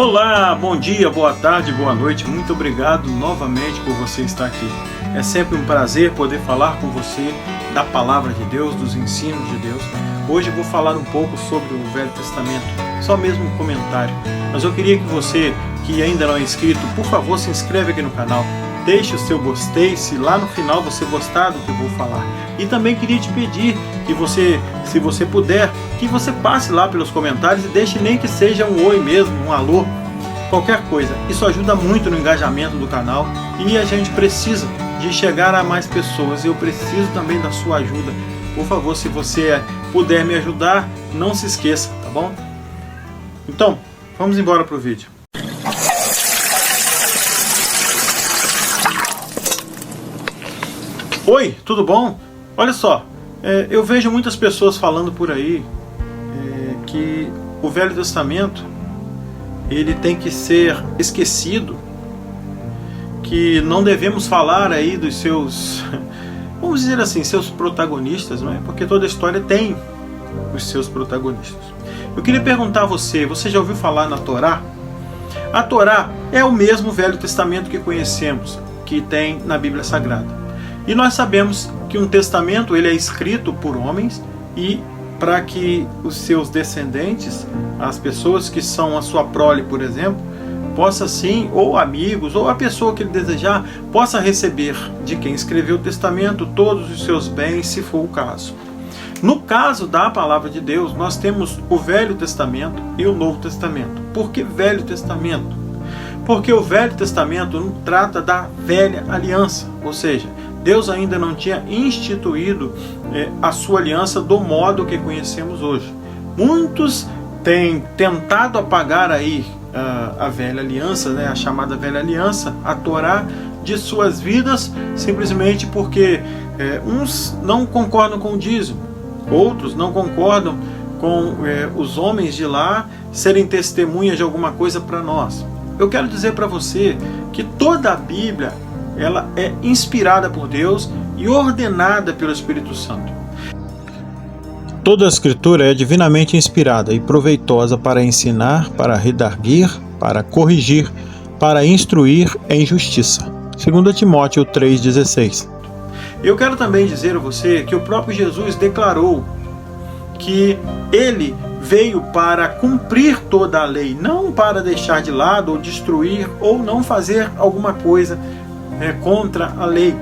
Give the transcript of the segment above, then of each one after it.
Olá, bom dia, boa tarde, boa noite. Muito obrigado novamente por você estar aqui. É sempre um prazer poder falar com você da palavra de Deus, dos ensinos de Deus. Hoje eu vou falar um pouco sobre o Velho Testamento, só mesmo um comentário. Mas eu queria que você, que ainda não é inscrito, por favor, se inscreve aqui no canal. Deixe o seu gostei, se lá no final você gostar do que eu vou falar. E também queria te pedir que você, se você puder, que você passe lá pelos comentários e deixe nem que seja um oi mesmo, um alô, qualquer coisa. Isso ajuda muito no engajamento do canal e a gente precisa de chegar a mais pessoas. Eu preciso também da sua ajuda. Por favor, se você puder me ajudar, não se esqueça, tá bom? Então, vamos embora pro vídeo. Oi, tudo bom? Olha só, eu vejo muitas pessoas falando por aí que o Velho Testamento ele tem que ser esquecido, que não devemos falar aí dos seus, vamos dizer assim, seus protagonistas, não é? Porque toda história tem os seus protagonistas. Eu queria perguntar a você já ouviu falar na Torá? A Torá é o mesmo Velho Testamento que conhecemos, que tem na Bíblia Sagrada. E nós sabemos que um testamento ele é escrito por homens e para que os seus descendentes, as pessoas que são a sua prole, por exemplo, possa sim, ou amigos, ou a pessoa que ele desejar, possa receber de quem escreveu o testamento todos os seus bens, se for o caso. No caso da palavra de Deus, nós temos o Velho Testamento e o Novo Testamento. Por que Velho Testamento? Porque o Velho Testamento trata da velha aliança, ou seja, Deus ainda não tinha instituído a sua aliança do modo que conhecemos hoje. Muitos têm tentado apagar aí a velha aliança, né, a chamada velha aliança, a Torá, de suas vidas, simplesmente porque uns não concordam com o dízimo, outros não concordam com os homens de lá serem testemunhas de alguma coisa para nós. Eu quero dizer para você que toda a Bíblia ela é inspirada por Deus e ordenada pelo Espírito Santo. Toda a Escritura é divinamente inspirada e proveitosa para ensinar, para redarguir, para corrigir, para instruir em justiça. 2 Timóteo 3,16. Eu quero também dizer a você que o próprio Jesus declarou que ele veio para cumprir toda a lei, não para deixar de lado ou destruir ou não fazer alguma coisa contra a lei.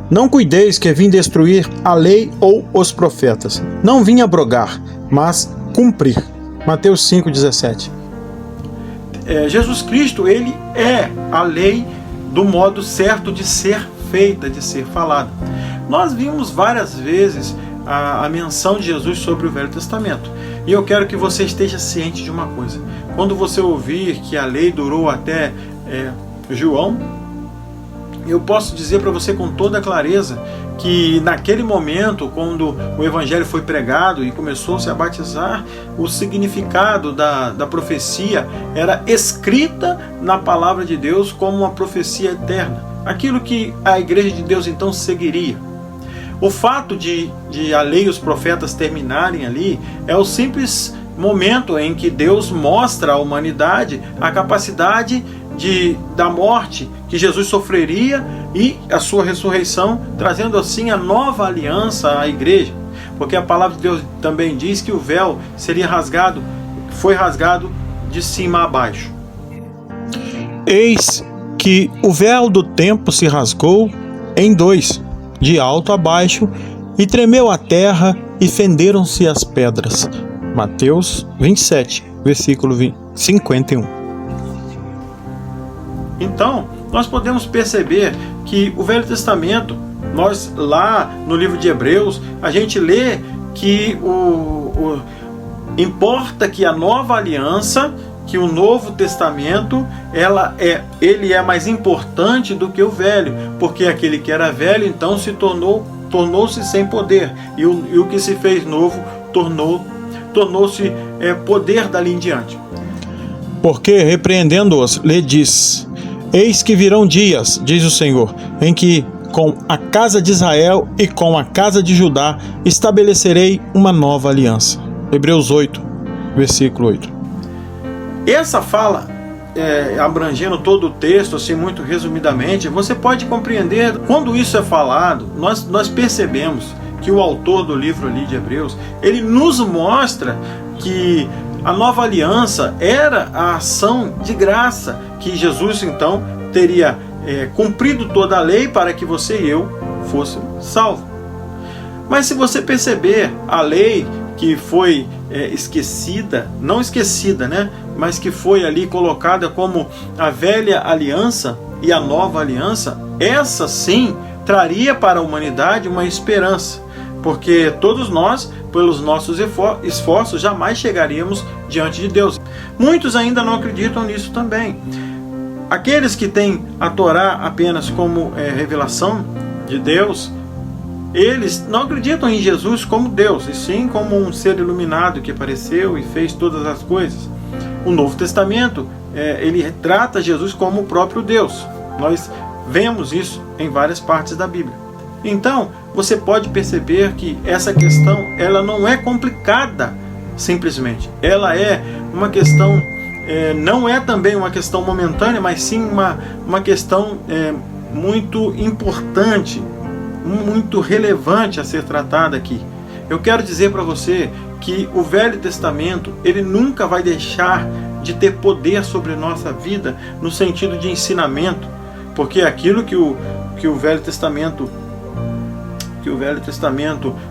Não cuideis que vim destruir a lei ou os profetas. Não vim abrogar, mas cumprir. Mateus 5,17. Jesus Cristo, ele é a lei do modo certo de ser feita, de ser falada. Nós vimos várias vezes a menção de Jesus sobre o Velho Testamento. E eu quero que você esteja ciente de uma coisa. Quando você ouvir que a lei durou até João, eu posso dizer para você com toda clareza que naquele momento, quando o Evangelho foi pregado e começou-se a batizar, o significado da profecia era escrita na palavra de Deus como uma profecia eterna. Aquilo que a Igreja de Deus então seguiria. O fato de a lei e os profetas terminarem ali é o simples momento em que Deus mostra à humanidade a capacidade da morte que Jesus sofreria e a sua ressurreição, trazendo assim a nova aliança à igreja. Porque a palavra de Deus também diz que o véu seria rasgado, foi rasgado de cima a baixo. Eis que o véu do templo se rasgou em dois, de alto a baixo, e tremeu a terra e fenderam-se as pedras. Mateus 27, versículo 51. Então, nós podemos perceber que o Velho Testamento, nós lá no livro de Hebreus, a gente lê que importa que a nova aliança, que o Novo Testamento, ele é mais importante do que o Velho, porque aquele que era velho então tornou-se sem poder, e o que se fez novo tornou-se poder dali em diante. Porque repreendendo-os, lhe diz: eis que virão dias, diz o Senhor, em que com a casa de Israel e com a casa de Judá estabelecerei uma nova aliança. Hebreus 8, versículo 8. Essa fala, abrangendo todo o texto, assim, muito resumidamente, você pode compreender, quando isso é falado, nós percebemos que o autor do livro ali de Hebreus, ele nos mostra que a nova aliança era a ação de graça, que Jesus então teria cumprido toda a lei para que você e eu fôssemos salvos. Mas se você perceber, a lei que foi esquecida, não esquecida, né? Mas que foi ali colocada como a velha aliança e a nova aliança, essa sim traria para a humanidade uma esperança, porque todos nós, pelos nossos esforços, jamais chegaríamos diante de Deus. Muitos ainda não acreditam nisso também. Aqueles que têm a Torá apenas como revelação de Deus, eles não acreditam em Jesus como Deus, e sim como um ser iluminado que apareceu e fez todas as coisas. O Novo Testamento, ele trata Jesus como o próprio Deus. Nós vemos isso em várias partes da Bíblia. Então, você pode perceber que essa questão, ela não é complicada simplesmente. Ela é uma questão, não é também uma questão momentânea, mas sim uma questão muito importante, muito relevante a ser tratada aqui. Eu quero dizer para você que o Velho Testamento, ele nunca vai deixar de ter poder sobre nossa vida no sentido de ensinamento, porque aquilo que o Velho Testamento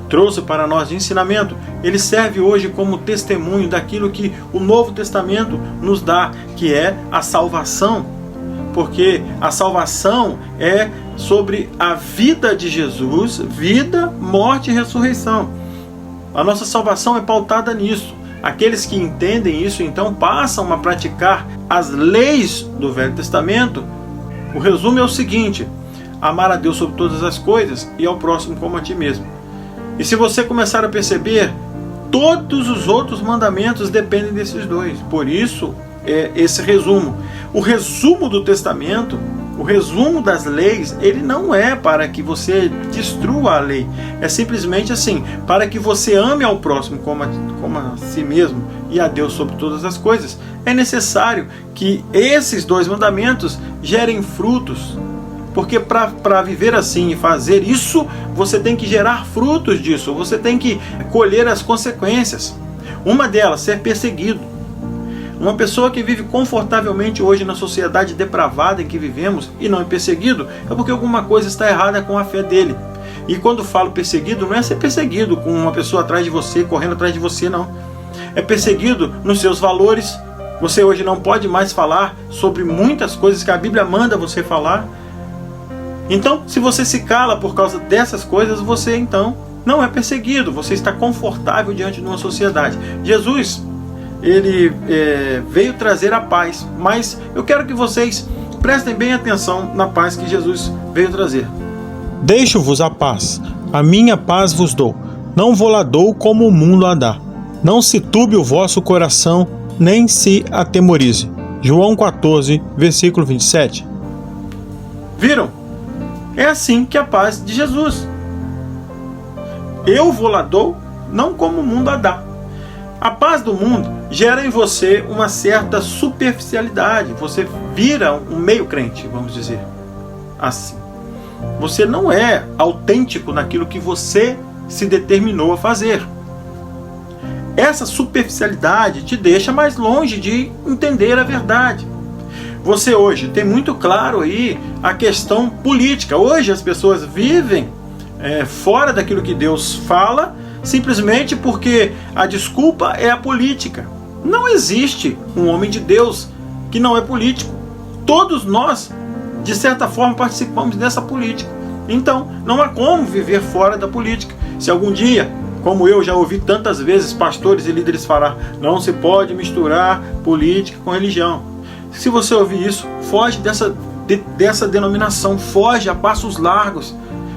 trouxe para nós de ensinamento, ele serve hoje como testemunho daquilo que o Novo Testamento nos dá, que é a salvação, porque a salvação é sobre a vida de Jesus, vida, morte e ressurreição. A nossa salvação é pautada nisso. Aqueles que entendem isso, então, passam a praticar as leis do Velho Testamento. O resumo é o seguinte: amar a Deus sobre todas as coisas e ao próximo como a ti mesmo. E se você começar a perceber, todos os outros mandamentos dependem desses dois. Por isso, esse resumo. O resumo do Testamento, o resumo das leis, ele não é para que você destrua a lei. É simplesmente assim, para que você ame ao próximo como a si mesmo e a Deus sobre todas as coisas. É necessário que esses dois mandamentos gerem frutos. Porque para viver assim e fazer isso, você tem que gerar frutos disso. Você tem que colher as consequências. Uma delas, ser perseguido. Uma pessoa que vive confortavelmente hoje na sociedade depravada em que vivemos e não é perseguido, é porque alguma coisa está errada com a fé dele. E quando falo perseguido, não é ser perseguido com uma pessoa atrás de você, correndo atrás de você, não. É perseguido nos seus valores. Você hoje não pode mais falar sobre muitas coisas que a Bíblia manda você falar. Então, se você se cala por causa dessas coisas, você então não é perseguido. Você está confortável diante de uma sociedade. Jesus, ele veio trazer a paz, mas eu quero que vocês prestem bem atenção na paz que Jesus veio trazer. Deixo-vos a paz, a minha paz vos dou, não vou lá dou como o mundo a dá. Não se turbe o vosso coração, nem se atemorize. João 14, versículo 27. Viram? É assim que a paz de Jesus. Eu vou lá dou, não como o mundo a dá. A paz do mundo gera em você uma certa superficialidade. Você vira um meio crente, vamos dizer assim. Você não é autêntico naquilo que você se determinou a fazer. Essa superficialidade te deixa mais longe de entender a verdade. Você hoje tem muito claro aí a questão política. Hoje as pessoas vivem fora daquilo que Deus fala, simplesmente porque a desculpa é a política. Não existe um homem de Deus que não é político. Todos nós, de certa forma, participamos dessa política. Então, não há como viver fora da política. Se algum dia, como eu já ouvi tantas vezes pastores e líderes falar, não se pode misturar política com religião. Se você ouvir isso, foge dessa denominação, foge a passos largos.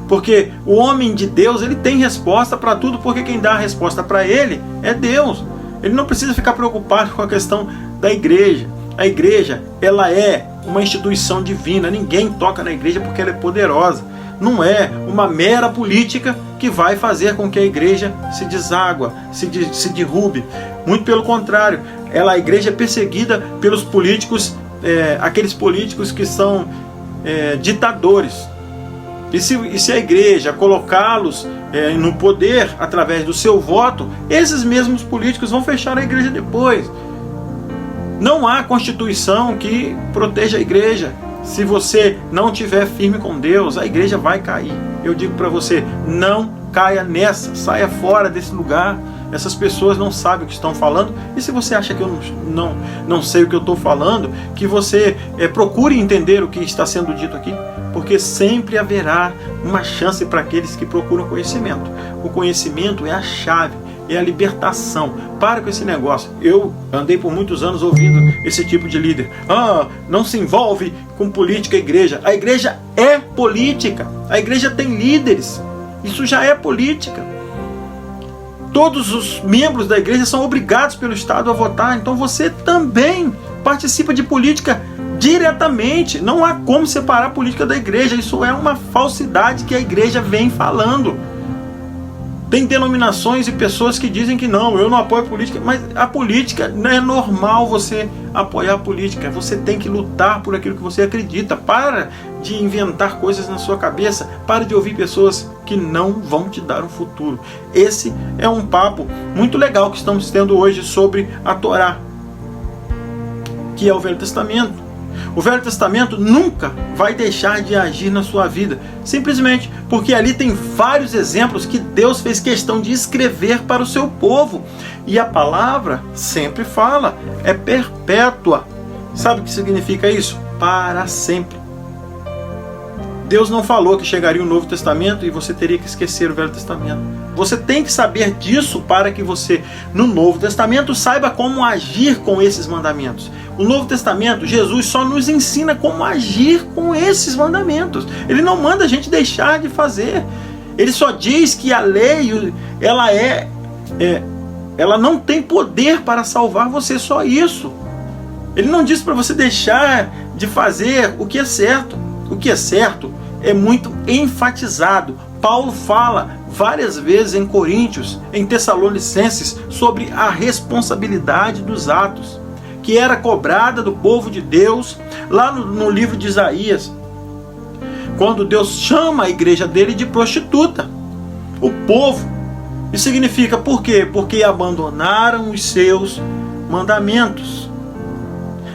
Porque o homem de Deus, ele tem resposta para tudo, porque quem dá a resposta para ele é Deus. Ele não precisa ficar preocupado com a questão da igreja. A igreja, ela é uma instituição divina. Ninguém toca na igreja porque ela é poderosa. Não é uma mera política que vai fazer com que a igreja se deságua, se derrube. Muito pelo contrário, a igreja é perseguida pelos políticos, aqueles políticos que são ditadores. E se a igreja colocá-los no poder através do seu voto, esses mesmos políticos vão fechar a igreja depois. Não há constituição que proteja a igreja. Se você não estiver firme com Deus, a igreja vai cair. Eu digo para você, não caia nessa, saia fora desse lugar. Essas pessoas não sabem o que estão falando. E se você acha que eu não sei o que eu estou falando, que você procure entender o que está sendo dito aqui, porque sempre haverá uma chance para aqueles que procuram conhecimento. O conhecimento é a chave, é a libertação. Para com esse negócio. Eu andei por muitos anos ouvindo esse tipo de líder. Não se envolve com política a igreja. A igreja é política. A igreja tem líderes. Isso já é política. Todos os membros da igreja são obrigados pelo Estado a votar. Então você também participa de política diretamente. Não há como separar a política da igreja. Isso é uma falsidade que a igreja vem falando. Tem denominações e pessoas que dizem que não, eu não apoio a política, mas a política, não é normal você apoiar a política, você tem que lutar por aquilo que você acredita. Para de inventar coisas na sua cabeça, para de ouvir pessoas que não vão te dar um futuro. Esse é um papo muito legal que estamos tendo hoje sobre a Torá, que é o Velho Testamento. O Velho Testamento nunca vai deixar de agir na sua vida, simplesmente porque ali tem vários exemplos que Deus fez questão de escrever para o seu povo. E a palavra sempre fala, é perpétua. Sabe o que significa isso? Para sempre. Deus não falou que chegaria o Novo Testamento e você teria que esquecer o Velho Testamento. Você tem que saber disso para que você, no Novo Testamento, saiba como agir com esses mandamentos. O Novo Testamento, Jesus só nos ensina como agir com esses mandamentos. Ele não manda a gente deixar de fazer. Ele só diz que a lei, ela não tem poder para salvar você, só isso. Ele não diz para você deixar de fazer o que é certo. O que é certo é muito enfatizado. Paulo fala várias vezes em Coríntios, em Tessalonicenses, sobre a responsabilidade dos atos, que era cobrada do povo de Deus, lá no livro de Isaías, quando Deus chama a igreja dele de prostituta. O povo. Isso significa por quê? Porque abandonaram os seus mandamentos.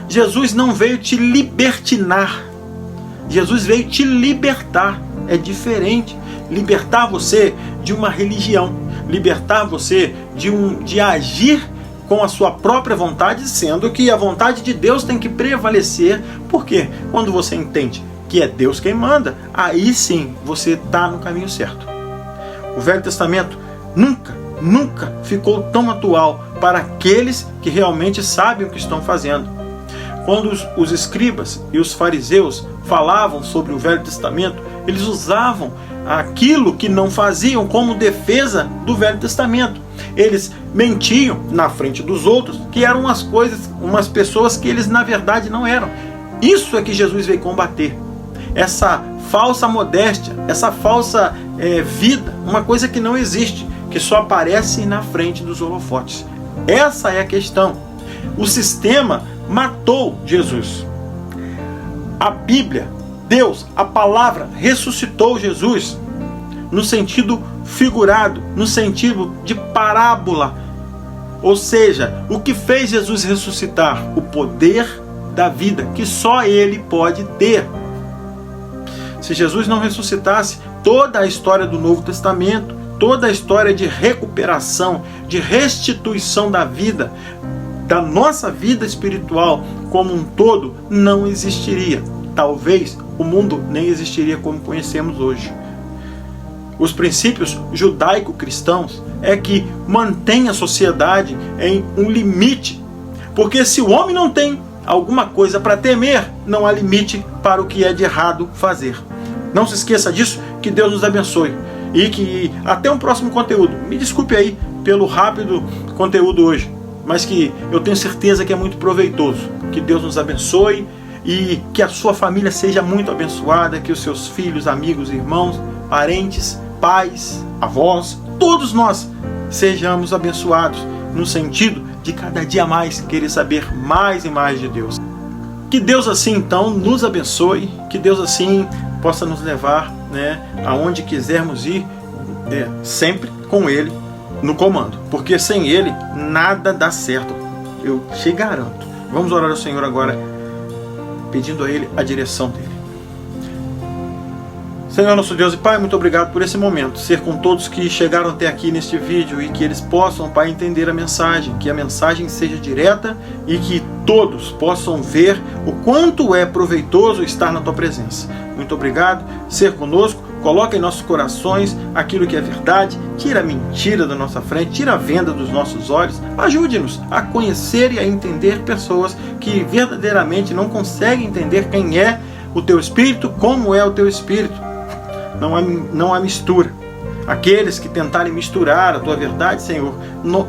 Jesus não veio te libertinar. Jesus veio te libertar. É diferente. Libertar você de uma religião. Libertar você de agir com a sua própria vontade, sendo que a vontade de Deus tem que prevalecer. Por quê? Quando você entende que é Deus quem manda, aí sim você está no caminho certo. O Velho Testamento nunca ficou tão atual para aqueles que realmente sabem o que estão fazendo. Quando os escribas e os fariseus falavam sobre o Velho Testamento, eles usavam aquilo que não faziam como defesa do Velho Testamento. Eles mentiam na frente dos outros, que eram umas pessoas que eles na verdade não eram. Isso é que Jesus veio combater. Essa falsa modéstia, essa falsa vida, uma coisa que não existe, que só aparece na frente dos holofotes. Essa é a questão. O sistema matou Jesus. A Bíblia, Deus, a palavra, ressuscitou Jesus no sentido figurado, no sentido de parábola. Ou seja, o que fez Jesus ressuscitar? O poder da vida, que só Ele pode ter. Se Jesus não ressuscitasse, toda a história do Novo Testamento, toda a história de recuperação, de restituição da vida, da nossa vida espiritual como um todo, não existiria. Talvez o mundo nem existiria como conhecemos hoje. Os princípios judaico-cristãos é que mantém a sociedade em um limite. Porque se o homem não tem alguma coisa para temer, não há limite para o que é de errado fazer. Não se esqueça disso, que Deus nos abençoe. E que até um próximo conteúdo. Me desculpe aí pelo rápido conteúdo hoje, mas que eu tenho certeza que é muito proveitoso. Que Deus nos abençoe e que a sua família seja muito abençoada, que os seus filhos, amigos, irmãos, parentes, pais, avós, todos nós sejamos abençoados, no sentido de cada dia mais querer saber mais e mais de Deus. Que Deus assim então nos abençoe, que Deus assim possa nos levar, aonde quisermos ir, sempre com Ele no comando, porque sem Ele nada dá certo, eu te garanto. Vamos orar ao Senhor agora, pedindo a Ele a direção dEle. Senhor nosso Deus e Pai, muito obrigado por esse momento, ser com todos que chegaram até aqui neste vídeo e que eles possam, Pai, entender a mensagem, que a mensagem seja direta e que todos possam ver o quanto é proveitoso estar na Tua presença. Muito obrigado, ser conosco, coloca em nossos corações aquilo que é verdade, tira a mentira da nossa frente, tira a venda dos nossos olhos, ajude-nos a conhecer e a entender pessoas que verdadeiramente não conseguem entender quem é o Teu Espírito, como é o Teu Espírito. Não há mistura. Aqueles que tentarem misturar a Tua verdade, Senhor,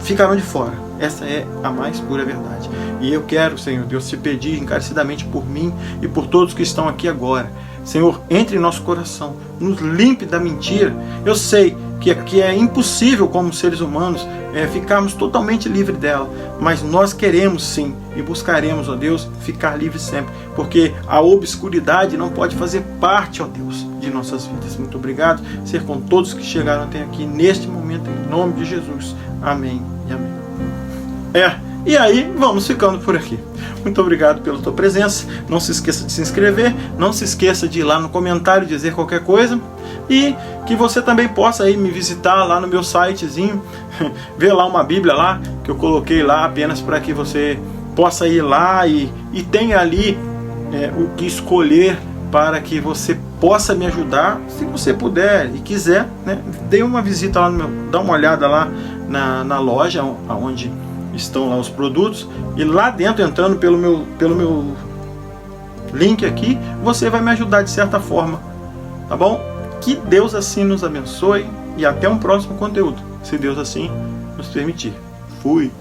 ficarão de fora. Essa é a mais pura verdade. E eu quero, Senhor Deus, te pedir encarecidamente por mim e por todos que estão aqui agora. Senhor, entre em nosso coração, nos limpe da mentira. Eu sei que é impossível, como seres humanos, ficarmos totalmente livres dela, mas nós queremos sim e buscaremos, ó Deus, ficar livres sempre, porque a obscuridade não pode fazer parte, ó Deus, de nossas vidas. Muito obrigado, ser com todos que chegaram até aqui neste momento, em nome de Jesus. Amém e amém. E aí, vamos ficando por aqui. Muito obrigado pela tua presença. Não se esqueça de se inscrever. Não se esqueça de ir lá no comentário dizer qualquer coisa. E que você também possa aí me visitar lá no meu sitezinho. Ver lá uma Bíblia lá, que eu coloquei lá apenas para que você possa ir lá e tenha ali o que escolher para que você possa me ajudar. Se você puder e quiser, dê uma visita lá dá uma olhada lá na loja onde estão lá os produtos, e lá dentro, entrando pelo meu link aqui, você vai me ajudar de certa forma, tá bom? Que Deus assim nos abençoe e até um próximo conteúdo, se Deus assim nos permitir. Fui!